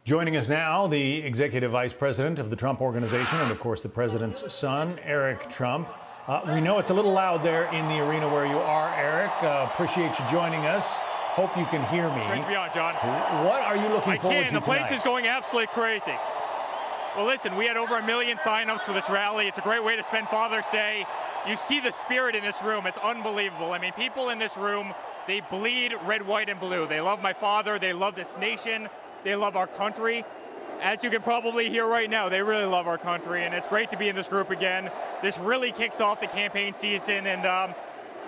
Joining us now, the executive vice president of the Trump Organization and, of course, the president's son, Eric Trump. We know it's a little loud there in the arena where you are, Eric. Appreciate you joining us. Hope you can hear me. Great to be on, John. What are you looking forward to The place tonight? is going absolutely crazy. Well, listen, we had over 1 million signups for this rally. It's a great way to spend Father's Day. You see the spirit in this room. It's unbelievable. I mean, people in this room, they bleed red, white, and blue. They love my father. They love this nation. They love our country. As you can probably hear right now, they really love our country, and it's great to be in this group again. This really kicks off the campaign season, and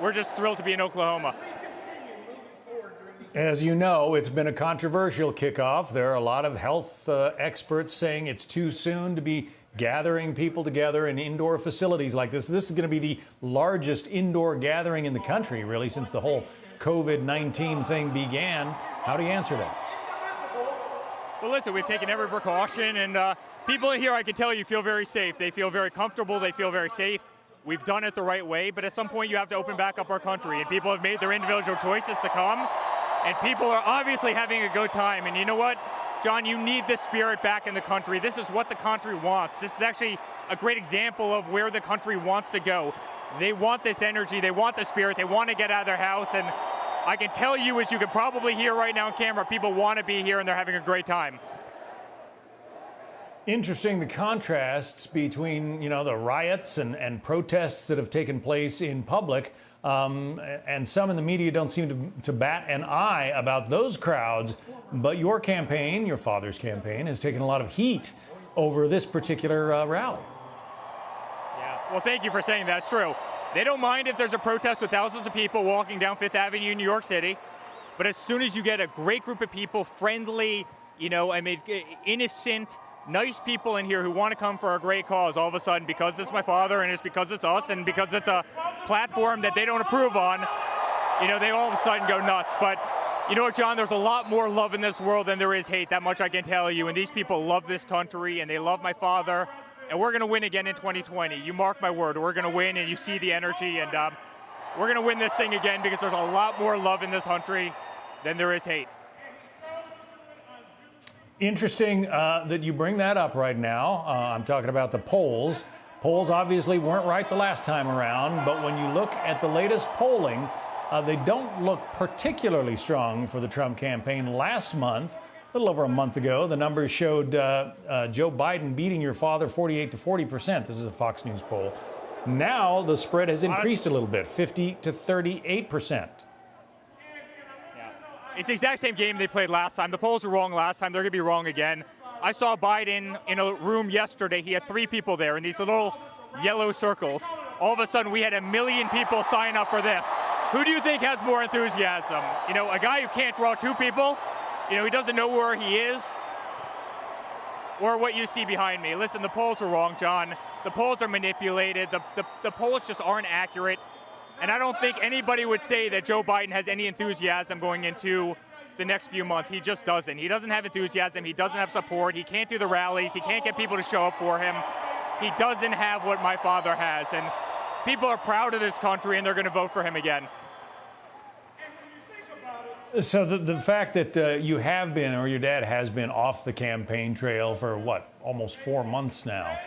we're just thrilled to be in Oklahoma. As you know, it's been a controversial kickoff. There are a lot of health experts saying it's too soon to be gathering people together in indoor facilities like this. This is going to be the largest indoor gathering in the country, really, since the whole COVID-19 thing began. How do you answer that? Well, listen, we've taken every precaution, and people in here, I can tell you, feel very safe. They feel very comfortable. They feel very safe. We've done it the right way, but at some point you have to open back up our country, and people have made their individual choices to come, and people are obviously having a good time. And you know what, John, you need this spirit back in the country. This is what the country wants. This is actually a great example of where the country wants to go. They want this energy. They want the spirit. They want to get out of their house, and I can tell you, as you can probably hear right now on camera, people want to be here and they're having a great time. Interesting, the contrasts between, the riots and protests that have taken place in public, and some in the media don't seem to bat an eye about those crowds. But your campaign, your father's campaign, has taken a lot of heat over this particular rally. Yeah, well, thank you for saying that. It's true. They don't mind if there's a protest with thousands of people walking down Fifth Avenue in New York City. But as soon as you get a great group of people, friendly, innocent, nice people in here who want to come for a great cause, all of a sudden, because it's my father and it's because it's us and because it's a platform that they don't approve on, they all of a sudden go nuts. But you know what, John, there's a lot more love in this world than there is hate. That much I can tell you. And these people love this country and they love my father. And we're going to win again in 2020. You mark my word. We're going to win, and you see the energy. And we're going to win this thing again because there's a lot more love in this country than there is hate. Interesting that you bring that up right now. I'm talking about the polls. Polls obviously weren't right the last time around, but when you look at the latest polling, they don't look particularly strong for the Trump campaign. Last month, a little over a month ago, the numbers showed Joe Biden beating your father 48 to 40%. This is a Fox News poll. Now the spread has increased a little bit, 50 to 38%. It's the exact same game they played last time. The polls were wrong last time. They're going to be wrong again. I saw Biden in a room yesterday. He had 3 people there in these little yellow circles. All of a sudden, we had 1 million people sign up for this. Who do you think has more enthusiasm? A guy who can't draw 2 people? He doesn't know where he is, or what you see behind me. Listen, the polls are wrong, John. The polls are manipulated. The polls just aren't accurate. And I don't think anybody would say that Joe Biden has any enthusiasm going into the next few months. He just doesn't. He doesn't have enthusiasm. He doesn't have support. He can't do the rallies. He can't get people to show up for him. He doesn't have what my father has. And people are proud of this country, and they're going to vote for him again. So the fact that you have been, or your dad has been, off the campaign trail for, almost 4 months now,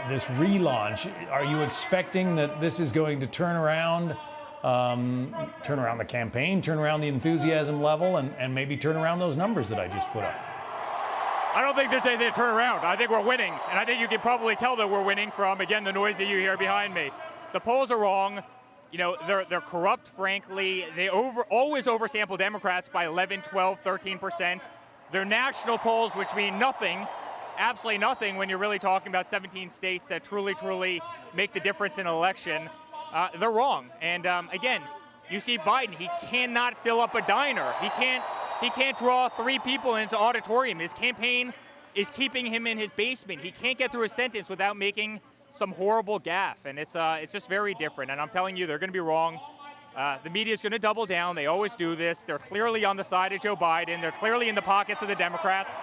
this relaunch, are you expecting that this is going to turn around the campaign, turn around the enthusiasm level, and maybe turn around those numbers that I just put up? I don't think there's anything to turn around. I think we're winning, and I think you can probably tell that we're winning from, again, the noise that you hear behind me. The polls are wrong. They're corrupt, frankly. They always oversample Democrats by 11, 12, 13%. They're national polls, which mean nothing, absolutely nothing, when you're really talking about 17 states that truly, truly make the difference in an election. They're wrong. And again, you see Biden, he cannot fill up a diner. He can't draw 3 people into auditorium. His campaign is keeping him in his basement. He can't get through a sentence without making some horrible gaffe, and it's just very different. And I'm telling you, they're going to be wrong. The media is going to double down. They always do this. They're clearly on the side of Joe Biden. They're clearly in the pockets of the Democrats.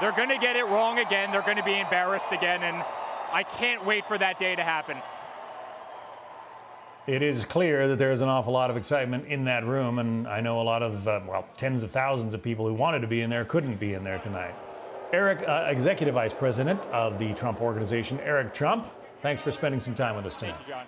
They're going to get it wrong again. They're going to be embarrassed again, and I can't wait for that day to happen. It is clear that there's an awful lot of excitement in that room, and I know a lot of, tens of thousands of people who wanted to be in there couldn't be in there tonight. Eric, Executive Vice President of the Trump Organization, Eric Trump, thanks for spending some time with us tonight. Thank you, John.